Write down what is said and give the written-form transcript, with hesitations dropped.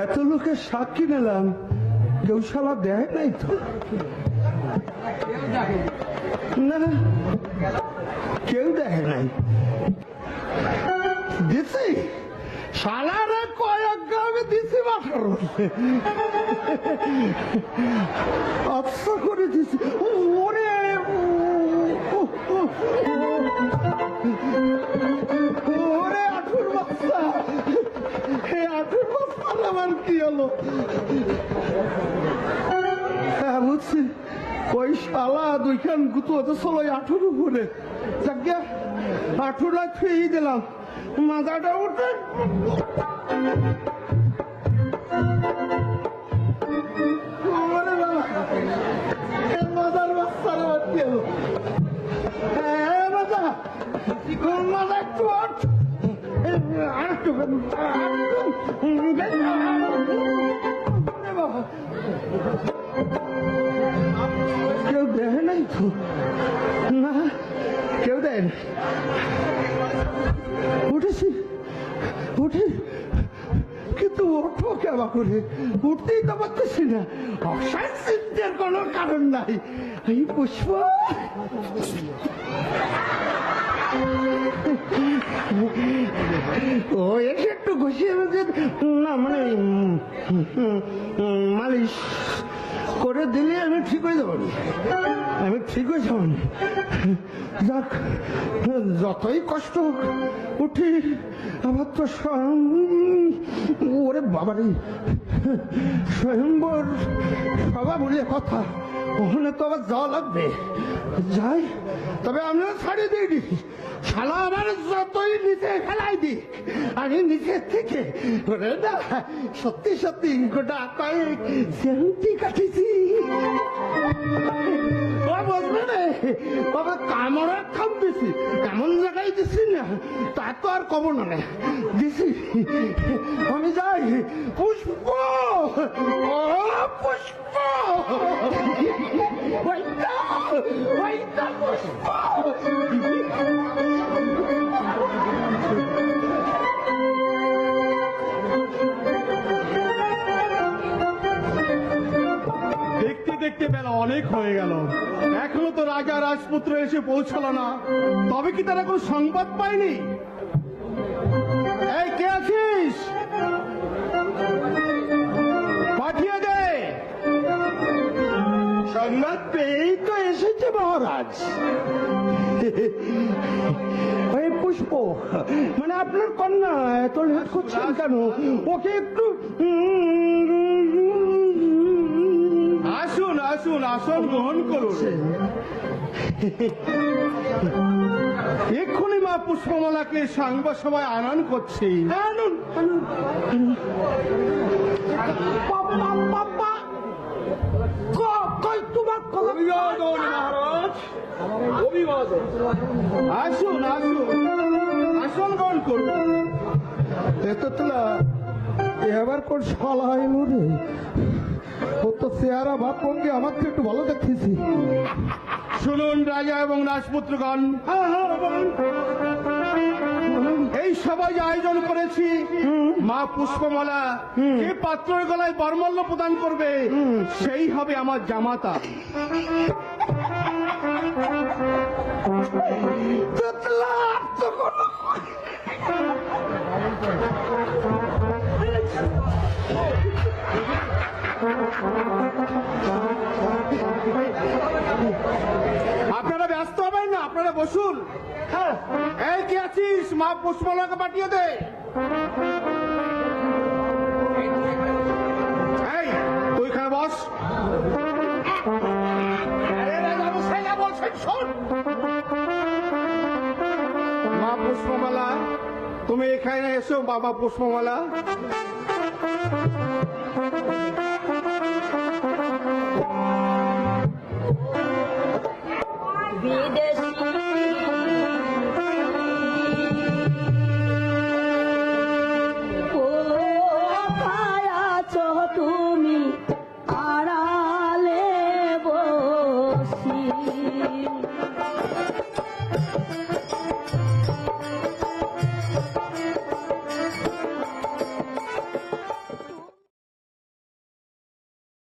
এত লোকের সাক্ষী নিলাম, কেউ শালা দেয় নাই তো। না, কেউ দেখে নাই। দিছি শালারে কয়েক গ্রামে দিছি বাটার আচ্ছা করে দিছি। ওরে ওরে আঠুর বাচ্চা, এই আঠুর বাচ্চা আমার কি হলো? হ্যাঁ বুঝছি, ওই শালা দুইখান গুতো হতে চলো আঠুর উপরে। যাকে আঠুরা খেয়েই দিলাম, মাথাটা উঠে মাথার বাচ্চার গেল। হ্যাঁ মাথা মাথা একটু আরেকটু কেউ দেখে নাই তো? না, কেউ দেয় না। উঠেছি, উঠে কিন্তু ওঠো কেবা করে, উঠতেই তো পারতেছি না। অশান্তির কোনো কারণ নাই। এই পুষ্প ও এসে একটু ঘুষিয়ে না, মানে মালিশ করে দিলে আমি ঠিক হয়ে যাবো, আমি ঠিক হয়ে যাবো। যাক, যতই কষ্ট হোক উঠি। আমার তো ওরে বাবারে, স্বয়ম্বর সভা বলে কথা, ওখানে তো আবার যাওয়া লাগবে। যাই, তবে আমরা ছাড়িয়ে দিই। শালা আমার যতই নিচে ফেলাই দি, আমি নিচের থেকে না সত্যি সত্যি গোটা কয়েক সেন্টি কাটিছি। বুঝবে না বাবা, কামড়া খাম দিছি, এমন জায়গায় দিছি না তা তো আর কব না দিছি। আমি যাই। পুষ্প, ও পুষ্প, পুষ্প। দেখতে দেখতে বেলা অনেক হয়ে গেল, এখনো তো রাজা রাজপুত্র এসে পৌঁছালো না। তবে কি তারা কোনো সংবাদ পায়নি? এই কে আছিস? পাঠিয়ে দে। সংবাদ পেয়েই তো এসেছে মহারাজ। ওই পুষ্প, মানে আপনার কন্যা এত লেট করছেন কেন? ওকে একটু আসুন আসুন, আসন গ্রহণ করুন। এক্ষুনি মা পুষ্পমালাকে সংবাদ সভায় আনয়ন করছি। আনুন, আনুন। অভিবাদন মহারাজ, অভিবাদন। আসুন আসুন, আসন গ্রহণ করুন। এত তোলা এবার কোন শালা এলো রে? ও তো চেহারা ভাব ভঙ্গি আমার তো একটু ভালো দেখতেছি। শুনুন রাজা এবং রাজপুত্রগণ, এই সবাই আয়োজন করেছি, মা পুষ্পমালা যে পাত্রের গলায় বরমাল্য প্রদান করবে সেই হবে আমার জামাতা। আপনারা ব্যস্ত হবেন না, আপনারা বসুন। এই কে আছিস? মা পুষ্পমালাকে পাঠিয়ে দে। এই তুই এখানে বস। মা পুষ্পমালা, তুমি এখানে এসো। বাবা পুষ্পমালা,